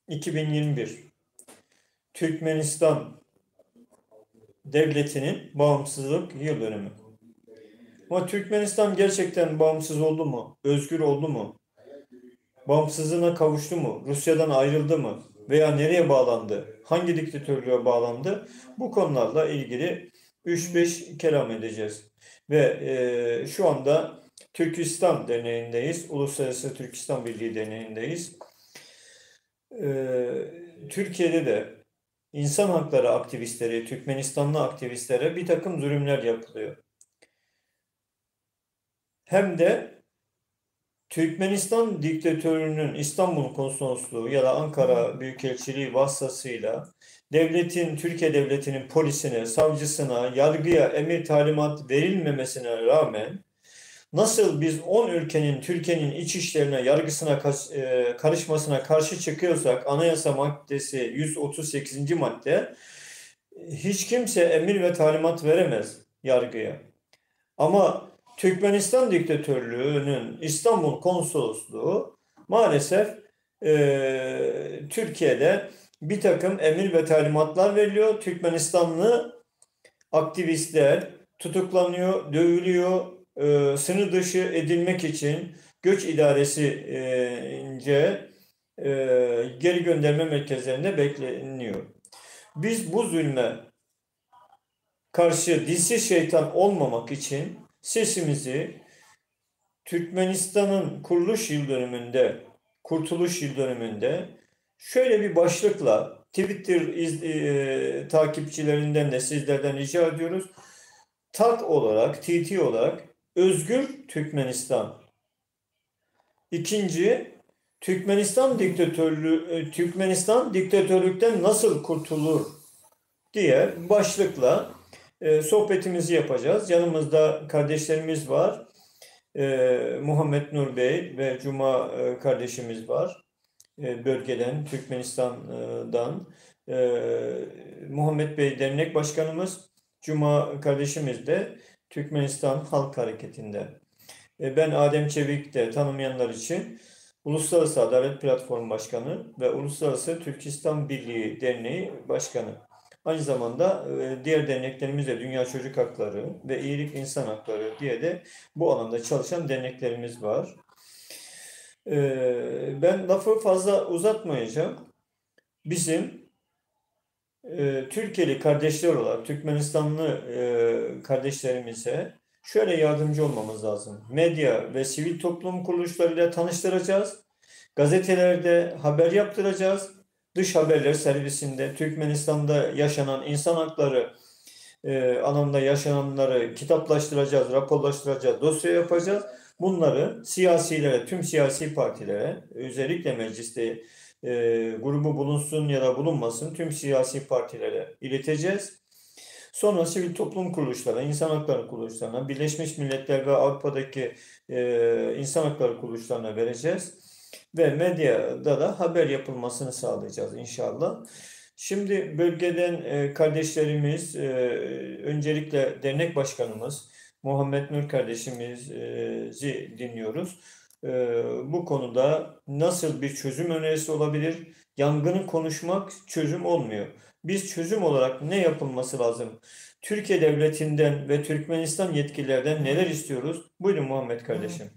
2021 Türkmenistan Devleti'nin bağımsızlık yıl dönümü. Ama Türkmenistan gerçekten bağımsız oldu mu? Özgür oldu mu? Bağımsızlığına kavuştu mu? Rusya'dan ayrıldı mı? Veya nereye bağlandı? Hangi diktatörlüğe bağlandı? Bu konularla ilgili 3-5 kelam edeceğiz. Ve şu anda Türkistan Derneği'ndeyiz. Uluslararası Türkistan Birliği Derneği'ndeyiz. Türkiye'de de insan hakları aktivistleri, Türkmenistanlı aktivistlere bir takım zulümler yapılıyor. Hem de Türkmenistan diktatörünün İstanbul Konsolosluğu ya da Ankara Büyükelçiliği vasıtasıyla Türkiye Devleti'nin polisine, savcısına, yargıya emir talimat verilmemesine rağmen nasıl biz 10 ülkenin Türkiye'nin iç işlerine, yargısına karışmasına karşı çıkıyorsak Anayasa maddesi 138. madde hiç kimse emir ve talimat veremez yargıya. Ama Türkmenistan diktatörlüğünün İstanbul Konsolosluğu maalesef Türkiye'de bir takım emir ve talimatlar veriliyor. Türkmenistanlı aktivistler tutuklanıyor, dövülüyor, sınır dışı edilmek için göç idaresi'nce geri gönderme merkezlerinde bekleniyor. Biz bu zulme karşı dilsiz şeytan olmamak için sesimizi Türkmenistan'ın kurtuluş yıl dönümünde şöyle bir başlıkla Twitter takipçilerinden de sizlerden rica ediyoruz. TAT olarak, TT olarak Özgür Türkmenistan. İkinci, Türkmenistan diktatörlükten nasıl kurtulur diye başlıkla sohbetimizi yapacağız. Yanımızda kardeşlerimiz var. Muhammed Nur Bey ve Cuma kardeşimiz var. Bölgeden, Türkmenistan'dan. Muhammed Bey dernek başkanımız. Cuma kardeşimiz de Türkmenistan Halk Hareketi'nde. Ben Adem Çevik de tanımayanlar için Uluslararası Adalet Platformu Başkanı ve Uluslararası Türkistan Birliği Derneği Başkanı. Aynı zamanda diğer derneklerimizde Dünya Çocuk Hakları ve İyilik İnsan Hakları diye de bu alanda çalışan derneklerimiz var. Ben lafı fazla uzatmayacağım. Bizim Türkiye'li kardeşler olarak Türkmenistanlı kardeşlerimize şöyle yardımcı olmamız lazım. Medya ve sivil toplum kuruluşlarıyla tanıştıracağız. Gazetelerde haber yaptıracağız. Dış haberler servisinde Türkmenistan'da yaşanan insan hakları alanında yaşananları kitaplaştıracağız, raporlaştıracağız, dosya yapacağız. Bunları siyasilere, tüm siyasi partilere, özellikle mecliste grubu bulunsun ya da bulunmasın tüm siyasi partilere ileteceğiz. Sonra sivil toplum kuruluşlarına, insan hakları kuruluşlarına, Birleşmiş Milletler ve Avrupa'daki insan hakları kuruluşlarına vereceğiz. Ve medyada da haber yapılmasını sağlayacağız inşallah. Şimdi bölgeden kardeşlerimiz, öncelikle dernek başkanımız Muhammed Nur kardeşimizi dinliyoruz. Bu konuda nasıl bir çözüm önerisi olabilir? Yangını konuşmak çözüm olmuyor. Biz çözüm olarak ne yapılması lazım? Türkiye Devleti'nden ve Türkmenistan yetkililerden neler istiyoruz? Buyurun Muhammed kardeşim.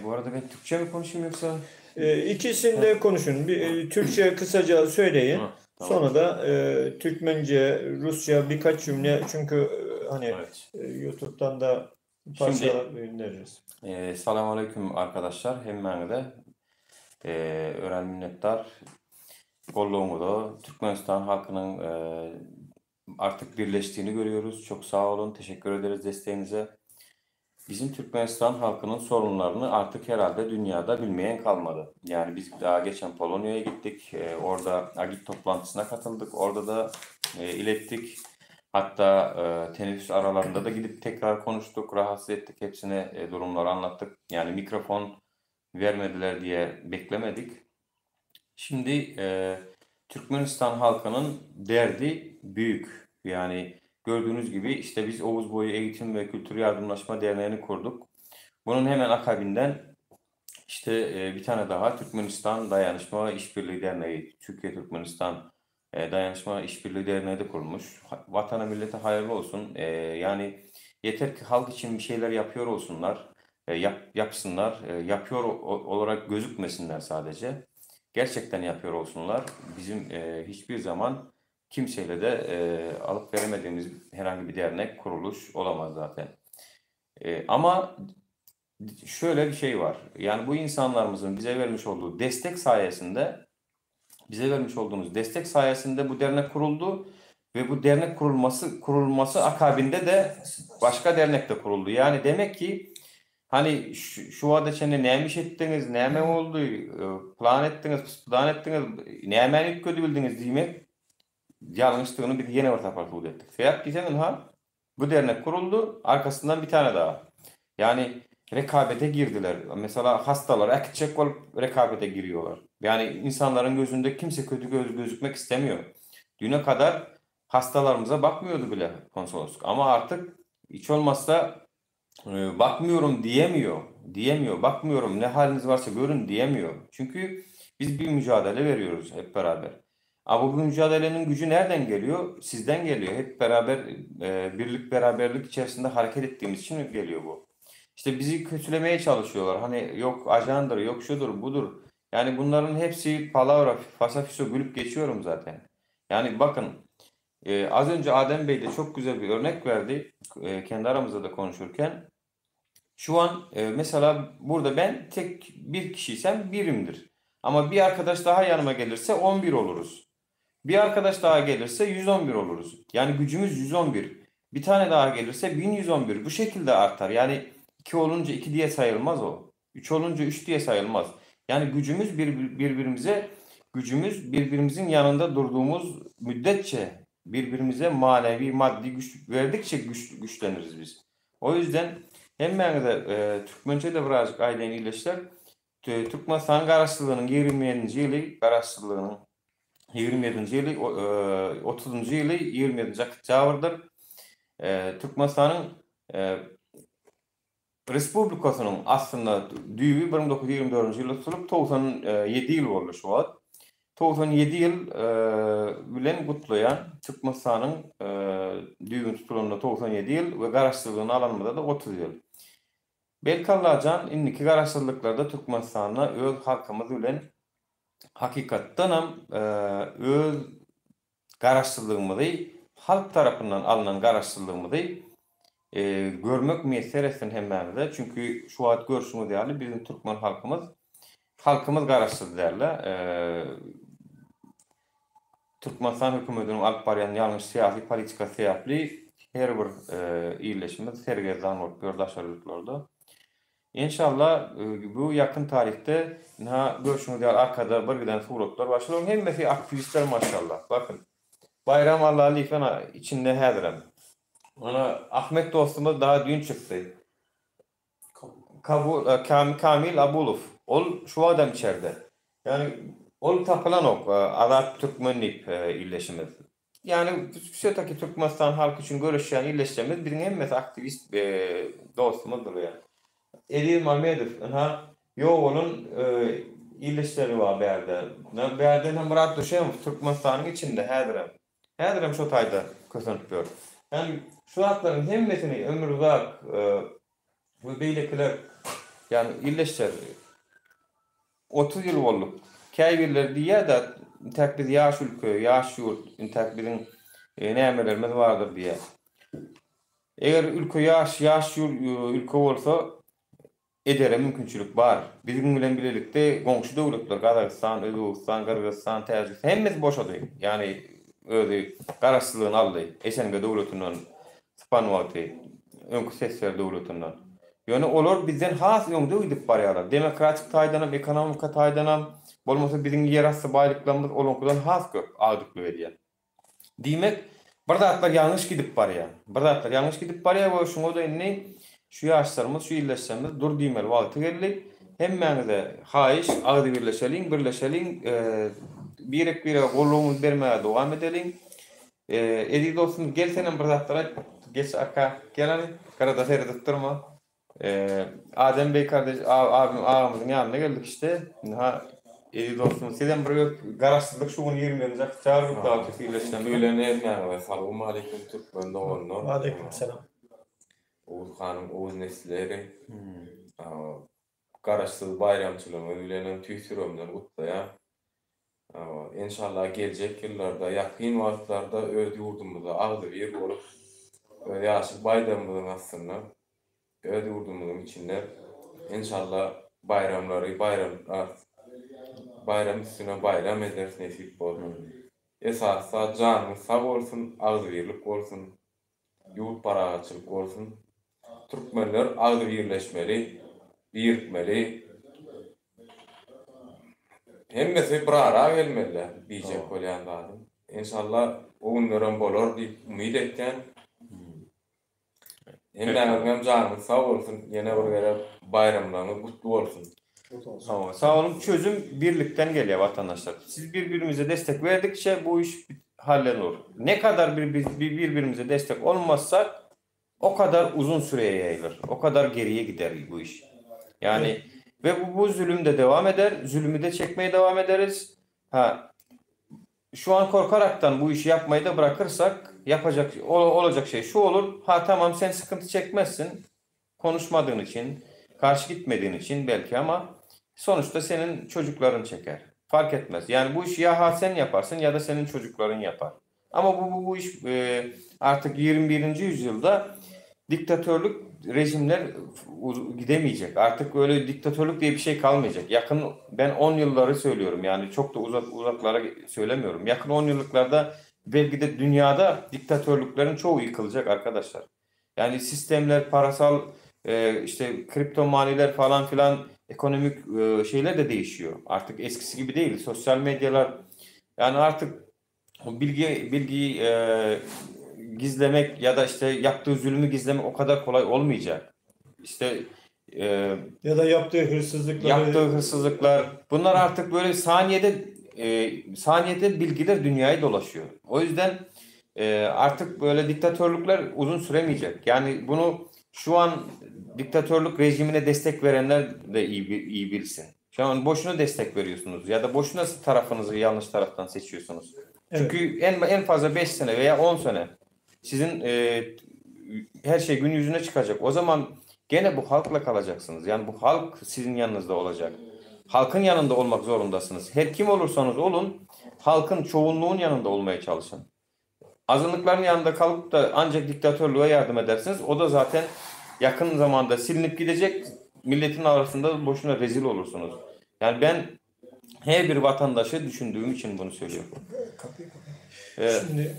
Bu arada ben Türkçe mi konuşayım yoksa? İkisini de konuşun. Türkçe kısaca söyleyin. Tamam. Sonra da Türkmence, Rusça birkaç cümle çünkü Evet. YouTube'dan da parçalar göndeririz. Selamun Aleyküm arkadaşlar. Hemen de öğren minnettar. Kolluğumu da Türkmenistan halkının artık birleştiğini görüyoruz. Çok sağ olun. Teşekkür ederiz desteğinize. Bizim Türkmenistan halkının sorunlarını artık herhalde dünyada bilmeyen kalmadı. Yani biz daha geçen Polonya'ya gittik. Orada Agit toplantısına katıldık. Orada da ilettik. Hatta teneffüs aralarında da gidip tekrar konuştuk, rahatsız ettik. Hepsine durumları anlattık. Yani mikrofon vermediler diye beklemedik. Şimdi Türkmenistan halkının derdi büyük. Yani gördüğünüz gibi işte biz Oğuz Boyu Eğitim ve Kültür Yardımlaşma Derneği'ni kurduk. Bunun hemen akabinden İşte bir tane daha Türkmenistan Dayanışma İşbirliği Derneği, Türkiye-Türkmenistan Dayanışma İşbirliği Derneği de kurulmuş. Vatana millete hayırlı olsun. Yani yeter ki halk için bir şeyler yapıyor olsunlar, yapsınlar, yapıyor olarak gözükmesinler sadece. Gerçekten yapıyor olsunlar. Bizim hiçbir zaman kimseyle de alıp veremediğimiz herhangi bir dernek, kuruluş olamaz zaten. Ama şöyle bir şey var. Yani bu insanlarımızın bize vermiş olduğu destek sayesinde, bize vermiş olduğunuz destek sayesinde bu dernek kuruldu ve bu dernek kurulması akabinde de başka dernek de kuruldu. Yani demek ki hani şu vada çene neymiş ettiniz, neyme oldu, plan ettiniz, neymen kötü bildiniz demek yanlışlığını bir yeni orta parçalı ettik. Fiyat geçen ha bu dernek kuruldu, arkasından bir tane daha. Yani rekabete girdiler. Mesela hastalar akitçek olup rekabete giriyorlar. Yani insanların gözünde kimse kötü gözükmek istemiyor. Düne kadar hastalarımıza bakmıyordu bile konsolosluk. Ama artık hiç olmazsa bakmıyorum diyemiyor. Diyemiyor. Bakmıyorum ne haliniz varsa görün diyemiyor. Çünkü biz bir mücadele veriyoruz hep beraber. Ama bu mücadelenin gücü nereden geliyor? Sizden geliyor. Hep beraber birlik beraberlik içerisinde hareket ettiğimiz için geliyor bu. İşte bizi kötülemeye çalışıyorlar. Hani yok ajandır, yok şudur, budur. Yani bunların hepsi palavra, fasafiso gülüp geçiyorum zaten. Yani bakın az önce Adem Bey de çok güzel bir örnek verdi. Kendi aramızda da konuşurken. Şu an mesela burada ben tek bir kişiysem birimdir. Ama bir arkadaş daha yanıma gelirse 11 oluruz. Bir arkadaş daha gelirse 111 oluruz. Yani gücümüz 111. Bir tane daha gelirse 1111. Bu şekilde artar. Yani 2 olunca 2 diye sayılmaz o. 3 olunca 3 diye sayılmaz. Yani gücümüz birbirimizin yanında durduğumuz müddetçe birbirimize manevi maddi güç verdikçe güçleniriz biz. O yüzden hem ben de Türkmençe de birazcık ailen iyileşler. Türkmenistan Garaşlılığının 27. yılı Garaşlılığının 27. yılı 30. yılı 27. Akçavar'dır. Türkmenistan'ın Respublikasının aslında düğümü 1924 yılı tutulup 97 yıl oldu şu an. 97 yıl bilen kutlayan Türkmenistan'ın düğümü tutulunda 97 yıl ve garaşsızlığını alanmada da 30 yıl. Belkallacan inniki garaşsızlıklarda Türkmenistan'la öz halkımız bilen hakikattan ham öz garaşsızlığımızı halk tarafından alınan garaşsızlığımızı görmek meselesini hemmemizde. Çünkü şu an görüşümüz değerli bizim Türkmen halkımız garaşsız derler. Türkmenistan hükümetinin alıp barayan yanlış siyasi politika sebäpli her bir iýleşmemiz sergezan bolup ýurdaşlarlyklarda. İnşallah bu yakın tarihte görüşümüz değerli arkada bir giden suratlar başlar. Hemmesi aktivistler maşallah. Bakın Bayram Allah'lı ifana içinde hedirem. Ona Ahmet dostumuz daha dün çıktı. Kamil Abulov. Ol şu adam içeride. Yani ol tapılan ok. Azat Türkmenlik illeşimiz. Yani şöteki Türkmenistan halkı için görüşen illeşimiz bir hemmesi aktivist dostumuzdur yani. Edir Mamedov. Yoğunun illeşleri var berde. Berden Murat Düşemov Türkmenistan'ın içinde hedirem. Hedirem şu tayda kösönüp. Yani şu hakların hemmesini ömür uzak bu beylikler yani illeşler 30 yıl olup käýbirler diýär de intak biz ýaş ülke, ýaş ýurt, intak bizim nämelerimiz vardır diýär. Eger ülke ýaş ülke bolsa edere mümkinçilik bar. Bizim bilen bilelikde goňşy döwletler Gazakistan, Özbegistan, Kyrgyzstan, Täjikistan hemmesi boşady. Yani özi garaşsyzlygyny aldy. Esenge döwletinden Spanwaty, öňkü sesler döwletinden. Yani olar bizden has ýoňda gidip barýarlar. Demokratik taýdanam, ekonomika taýdanam, bolmasa bizim ýerasty baýlyklarymyz olonkudan has köp agdykly berýär. Diýmek, bir zatlar ýalňyş gidip barýar. Bir zatlar ýalňyş gidip barýar we şoňa da indi şu ýaşlarymyz, şu illeşlerimiz dur diýmeli wagty geldi. Hemmäňize haýyş, agdy birleşeliň, birek gollugymyz bermäge dowam edeliň. Edi dostum gelsenem bir zatlara geç aka gelani, karada seyredip durma. Adem Bey kardeş, ağamızın yanına geldik işte. İyi dostum. Sizden buraya garaşsızlık şu gün 20 çağırıp da tüfeğileşten. Üýlenýän we salamu aleykum türkmen doganlar. Aleykümselam. Oğuz hanım, Oğuz nesleri. Garaşsyz bayramçylygyny üýlenen tüýsüremden gutlaýar. İnşallah gelecek yıllarda, yakın wagtlarda öz ýurdumyza agdy bir bolup, ýaşy baýramymyzyň aslynda öz ýurdumyzyň içinde inşallah bayram üstüne bayram ederiz nesip bolsun. Esasda canymyz sag bolsun, agdy birlik bolsun, ýurt baragaçylyk bolsun. Türkmenler agdy birleşmeli, birikmeli. Hemmesi bir ara gelmeliler diyecek bolýan zady. İnşallah o günlerim bolar diýip umyt etken. Hemme canymyz sag bolsun, ýene bir kere bayramlaryňyz gutly bolsun. Tamam. Sağ olun. Çözüm birlikten geliyor vatandaşlar. Siz birbirimize destek verdikçe bu iş hallolur. Ne kadar birbirimize destek olmazsak o kadar uzun süreye yayılır. O kadar geriye gider bu iş. Yani ve bu zulüm de devam eder. Zulümü de çekmeye devam ederiz. Şu an korkaraktan bu işi yapmayı da bırakırsak olacak şey şu olur. Tamam sen sıkıntı çekmezsin. Konuşmadığın için, karşı gitmediğin için belki ama sonuçta senin çocukların çeker. Fark etmez. Yani bu işi ya sen yaparsın ya da senin çocukların yapar. Ama bu iş artık 21. yüzyılda diktatörlük rejimler gidemeyecek. Artık öyle diktatörlük diye bir şey kalmayacak. Ben 10 yılları söylüyorum. Yani çok da uzaklara söylemiyorum. Yakın 10 yıllıklarda belki de dünyada diktatörlüklerin çoğu yıkılacak arkadaşlar. Yani sistemler, parasal işte kripto maniler falan filan ekonomik şeyler de değişiyor. Artık eskisi gibi değil. Sosyal medyalar yani artık bilgiyi gizlemek ya da işte yaptığı zulmü gizlemek o kadar kolay olmayacak. İşte ya da yaptığı hırsızlıklar bunlar artık böyle saniyede bilgiler dünyaya dolaşıyor. O yüzden artık böyle diktatörlükler uzun süremeyecek. Yani bunu şu an diktatörlük rejimine destek verenler de iyi bilsin. Şu an boşuna destek veriyorsunuz ya da boşuna tarafınızı yanlış taraftan seçiyorsunuz. Evet. Çünkü en fazla 5 sene veya 10 sene sizin her şey gün yüzüne çıkacak. O zaman gene bu halkla kalacaksınız. Yani bu halk sizin yanınızda olacak. Halkın yanında olmak zorundasınız. Her kim olursanız olun, halkın çoğunluğun yanında olmaya çalışın. Azınlıkların yanında kalıp da ancak diktatörlüğe yardım edersiniz. O da zaten yakın zamanda silinip gidecek. Milletin arasında boşuna rezil olursunuz. Yani ben her bir vatandaşı düşündüğüm için bunu söylüyorum. Şimdi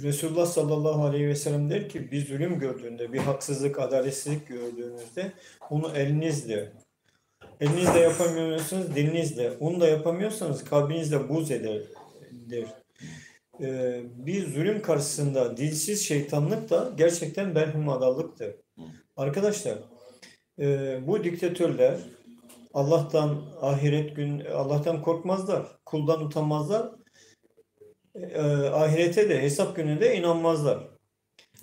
Resulullah sallallahu aleyhi ve sellem der ki bir zulüm gördüğünde, bir haksızlık, adaletsizlik gördüğünüzde onu elinizle yapamıyorsanız dilinizle, onu da yapamıyorsanız kalbinizle buz eder der. Bir zulüm karşısında dilsiz şeytanlık da gerçekten berhumadallıktır. Arkadaşlar bu diktatörler Allah'tan korkmazlar, kuldan utanmazlar, ahirete de hesap gününe inanmazlar.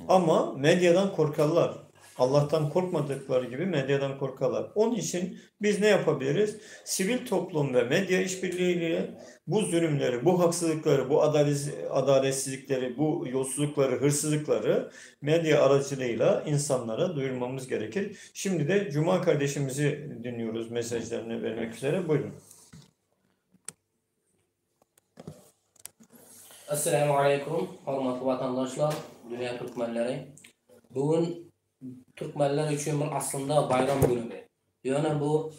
Ama medyadan korkarlar. Allah'tan korkmadıkları gibi medyadan korkarlar. Onun için biz ne yapabiliriz? Sivil toplum ve medya işbirliğiyle bu zulümleri, bu haksızlıkları, bu adaletsizlikleri, bu yolsuzlukları, hırsızlıkları medya aracılığıyla insanlara duyurmamız gerekir. Şimdi de Cuma kardeşimizi dinliyoruz, mesajlarını vermek üzere. Buyurun. Assalamu alaikum, hormatly vatandaşlar, dünya Türkmenleri. Bugün Türkmenler üçün aslında bayram günü. Yani bu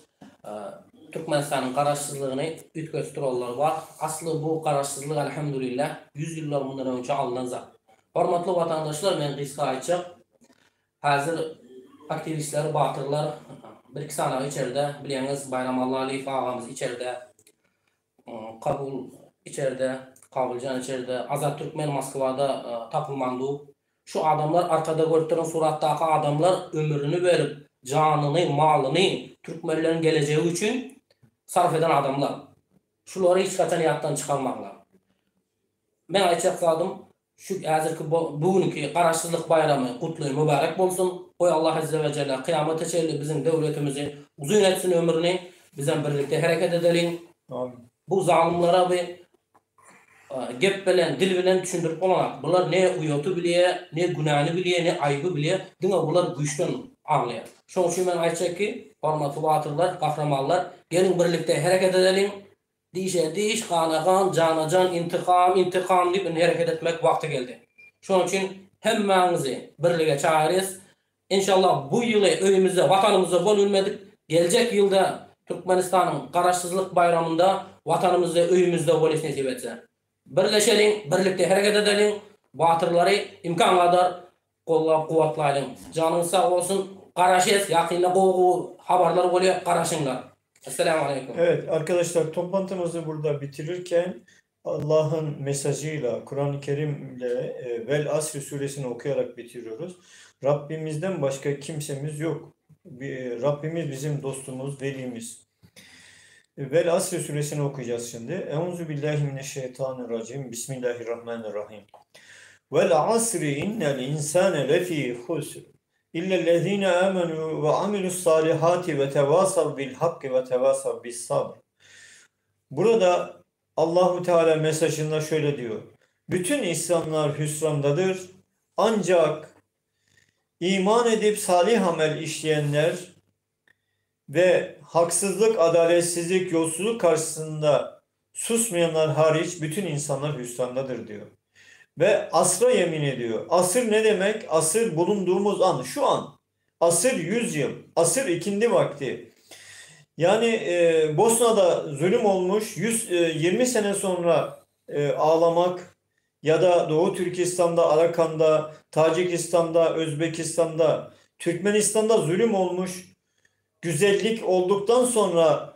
Türkmenistan'ın kararsızlığını ütköstürürler var. Aslı bu kararsızlık elhamdülillah 100 yıllar bundan önce alınacak. Hormatly vatandaşlar, ben kısa aytacak. Hazır aktivistler, batırlar bir-iki sanağı içeride, bileniz Bayram Aliyev ağamız içeride, Kabul içeride, Kabulcan içeride, Azat Türkmen Moskva'da tapılmandı. Şu adamlar arkada gördükleri surattaki adamlar ömrünü verip canını, malını Türkmenlerin geleceği için sarf eden adamlar. Şuları hiç kaçan hayattan çıkarmaklar. Ben aytacak kaldım. Şu hazırki bugünkü kararsızlık bayramı kutlu mübarek olsun. Oy Allah Azze ve Celle kıyamete çeyli bizim devletimizi uzun etsin ömrünü. Bizden birlikte hareket edelim. Amin. Bu zalimlara bir gep bilen, dil bilen düşündürüp olanak. Bunlar ne uyotu biliye, ne günahını biliye, ne aybı biliye. Dine bunlar güçten ağlıyor. Şoň üçin men aýtjak ki, hormatly batyrlar, kahramanlar, gelin birlikte hareket edelim. Dişe diş, kana kan, cana can, intikam, intikam diýip hareket etmek wagty geldi. Şoň üçin hemmäňizi birlige çağırýarys. İnşallah bu ýyly öýümizde, watanymyzda bolmadyk. Gelecek ýylda Türkmenistanyň garaşsyzlyk bayramynda watanymyzda, öýümizde boliş nesip etse. Birleşelim, birlikte hareket edelim. Batırları imkan kadar kollap kuvatlayalım. Canın sağ olsun. Garaşes, yakında goğu haberler oluyor. Garaşınlar. Esselamu Aleyküm. Evet arkadaşlar, toplantımızı burada bitirirken Allah'ın mesajıyla, Kur'an-ı Kerim'le Vel Asr suresini okuyarak bitiriyoruz. Rabbimizden başka kimsemiz yok. Rabbimiz bizim dostumuz, velimiz. Vel Asr suresini okuyacağız şimdi. Euzubillahimineşşeytanirracim. Bismillahirrahmanirrahim. Vel asri innel insane lefî husr. İllellezîne âmenû ve amilussâlihâti ve tevâsav bil hakkı ve tevâsav bis sabr. Burada Allahu Teala mesajında şöyle diyor. Bütün insanlar hüsrandadır. Ancak iman edip salih amel işleyenler ve haksızlık, adaletsizlik, yolsuzluk karşısında susmayanlar hariç bütün insanlar hüsrandadır diyor. Ve asra yemin ediyor. Asır ne demek? Asır bulunduğumuz an, şu an. Asır 100 yıl. Asır ikindi vakti. Yani Bosna'da zulüm olmuş. 20 sene sonra ağlamak ya da Doğu Türkistan'da, Arakan'da, Tacikistan'da, Özbekistan'da, Türkmenistan'da zulüm olmuş. Güzellik olduktan sonra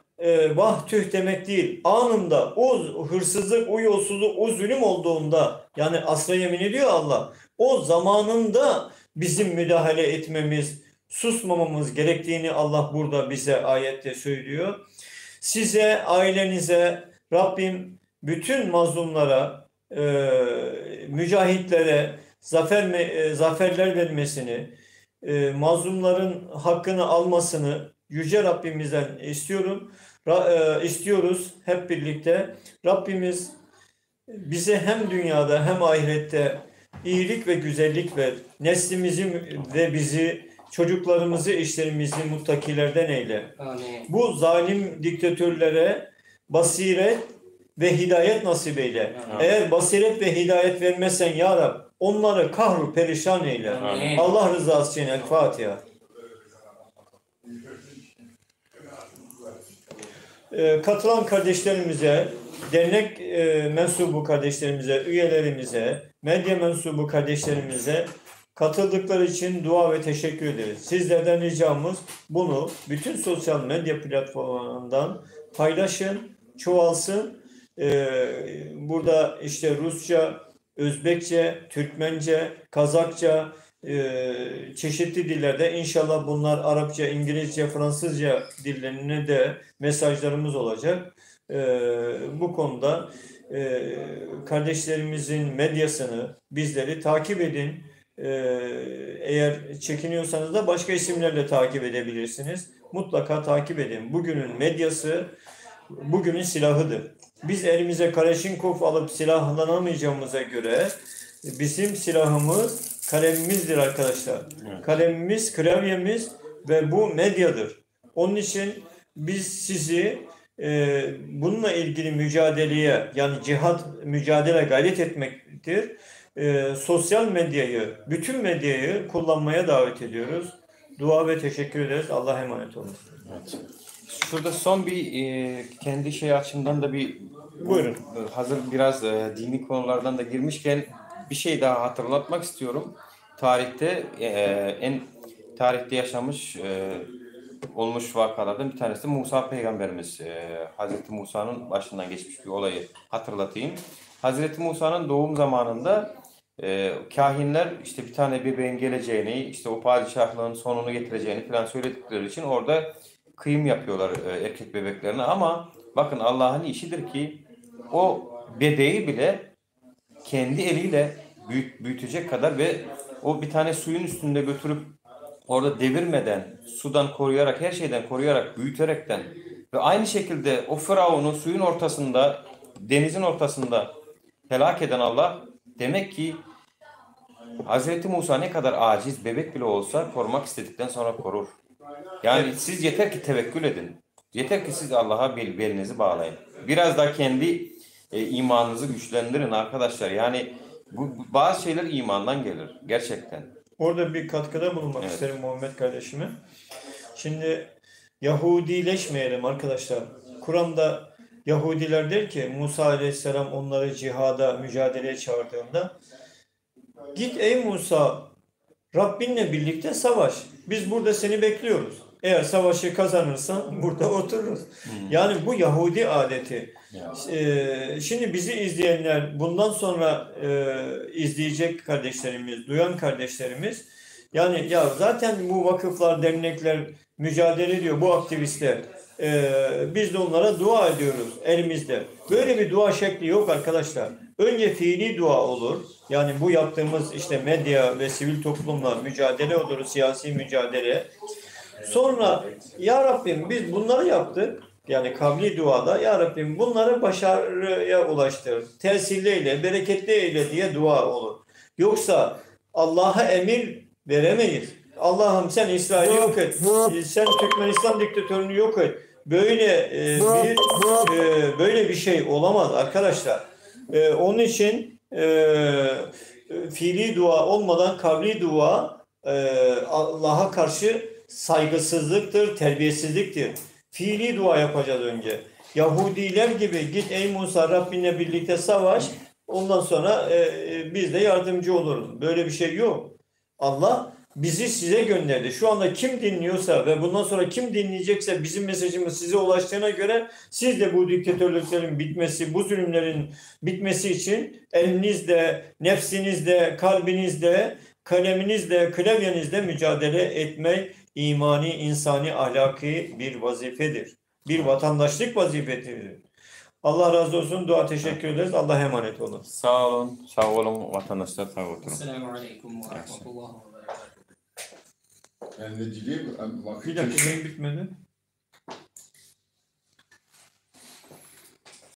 vah tüh demek değil. Anında o hırsızlık, o yolsuzluk, o zulüm olduğunda, yani asra yemin ediyor Allah, o zamanında bizim müdahale etmemiz, susmamamız gerektiğini Allah burada bize ayette söylüyor. Size, ailenize Rabbim bütün mazlumlara, mücahitlere zaferler vermesini, mazlumların hakkını almasını Yüce Rabbimizden istiyoruz hep birlikte. Rabbimiz bize hem dünyada hem ahirette iyilik ve güzellik ver. Neslimizi ve bizi, çocuklarımızı, eşlerimizi muttakilerden eyle. Amin. Bu zalim diktatörlere basiret ve hidayet nasip eyle. Eğer basiret ve hidayet vermezsen ya Rab, onları kahru perişan eyle. Amin. Allah rızası için El Fatiha. Katılan kardeşlerimize, dernek mensubu kardeşlerimize, üyelerimize, medya mensubu kardeşlerimize katıldıkları için dua ve teşekkür ederiz. Sizlerden ricamız bunu bütün sosyal medya platformlarından paylaşın, çoğalsın. Burada işte Rusça, Özbekçe, Türkmence, Kazakça, çeşitli dillerde, inşallah bunlar Arapça, İngilizce, Fransızca dillerine de mesajlarımız olacak. Bu konuda kardeşlerimizin medyasını, bizleri takip edin. Eğer çekiniyorsanız da başka isimlerle takip edebilirsiniz. Mutlaka takip edin. Bugünün medyası, bugünün silahıdır. Biz elimize Kaleşinkov alıp silahlanamayacağımıza göre bizim silahımız kalemimizdir arkadaşlar. Evet. Kalemimiz, klavyemiz ve bu medyadır. Onun için biz sizi bununla ilgili mücadeleye, yani cihat, mücadele, gayret etmektir. Sosyal medyayı, bütün medyayı kullanmaya davet ediyoruz. Dua ve teşekkür ederiz. Allah'a emanet olun. Evet. Şurada son bir kendi açımdan da bir buyurun. Hazır biraz dini konulardan da girmişken bir şey daha hatırlatmak istiyorum. Tarihte tarihte yaşamış olmuş vakalardan bir tanesi Musa Peygamberimiz. Hazreti Musa'nın başından geçmiş bir olayı hatırlatayım. Hazreti Musa'nın doğum zamanında kahinler işte bir tane bebeğin geleceğini, işte o padişahlığın sonunu getireceğini falan söyledikleri için orada kıyım yapıyorlar erkek bebeklerine, ama bakın Allah'ın işidir ki o bebeği bile kendi eliyle büyütecek kadar ve o bir tane suyun üstünde götürüp orada devirmeden, sudan koruyarak, her şeyden koruyarak, büyüterekten ve aynı şekilde o Firavun'u suyun ortasında, denizin ortasında helak eden Allah, demek ki Hz. Musa ne kadar aciz, bebek bile olsa korumak istedikten sonra korur. Yani siz yeter ki tevekkül edin. Yeter ki siz Allah'a belinizi bağlayın. Biraz da kendi imanınızı güçlendirin arkadaşlar. Yani bu bazı şeyler imandan gelir gerçekten. Orada bir katkıda bulunmak isterim Muhammed kardeşime. Şimdi Yahudileşmeyelim arkadaşlar. Kur'an'da Yahudiler der ki Musa Aleyhisselam onları cihada, mücadeleye çağırdığında git ey Musa Rabbinle birlikte savaş. Biz burada seni bekliyoruz. Eğer savaşı kazanırsan burada otururuz. Yani bu Yahudi adeti. Şimdi bizi izleyenler, bundan sonra izleyecek kardeşlerimiz, duyan kardeşlerimiz, yani ya zaten bu vakıflar, dernekler mücadele ediyor, bu aktivistler. Biz de onlara dua ediyoruz elimizde. Böyle bir dua şekli yok arkadaşlar. Önce fiili dua olur. Yani bu yaptığımız işte medya ve sivil toplumla mücadele olur, siyasi mücadele. Sonra ya Rabbim biz bunları yaptık. Yani kavli duada ya Rabbim bunları başarıya ulaştır. Tesirli eyle, bereketli eyle diye dua olur. Yoksa Allah'a emir veremeyiz. Allah'ım sen İsrail'i yok et. Sen Türkmenistan diktatörünü yok et. Böyle bir şey olamaz arkadaşlar. Onun için fiili dua olmadan kavli dua Allah'a karşı saygısızlıktır, terbiyesizliktir. Fiili dua yapacağız önce. Yahudiler gibi git ey Musa Rabbinle birlikte savaş. Ondan sonra biz de yardımcı oluruz. Böyle bir şey yok. Allah bizi size gönderdi. Şu anda kim dinliyorsa ve bundan sonra kim dinleyecekse bizim mesajımız size ulaştığına göre siz de bu diktatörlüklerin bitmesi, bu zulümlerin bitmesi için elinizde, nefsinizde, kalbinizde, kaleminizle, klavyenizle mücadele etmek imani, insani, ahlaki bir vazifedir. Bir vatandaşlık vazifesidir. Allah razı olsun. Dua teşekkür ederiz. Allah'a emanet olun. Sağ olun. Sağ olun vatandaşlar. Sağ olun. Esselamu aleyküm ve rahmetullahi ve berekatuhu. Ben de diyeyim, Bir dakika benim bitmedi.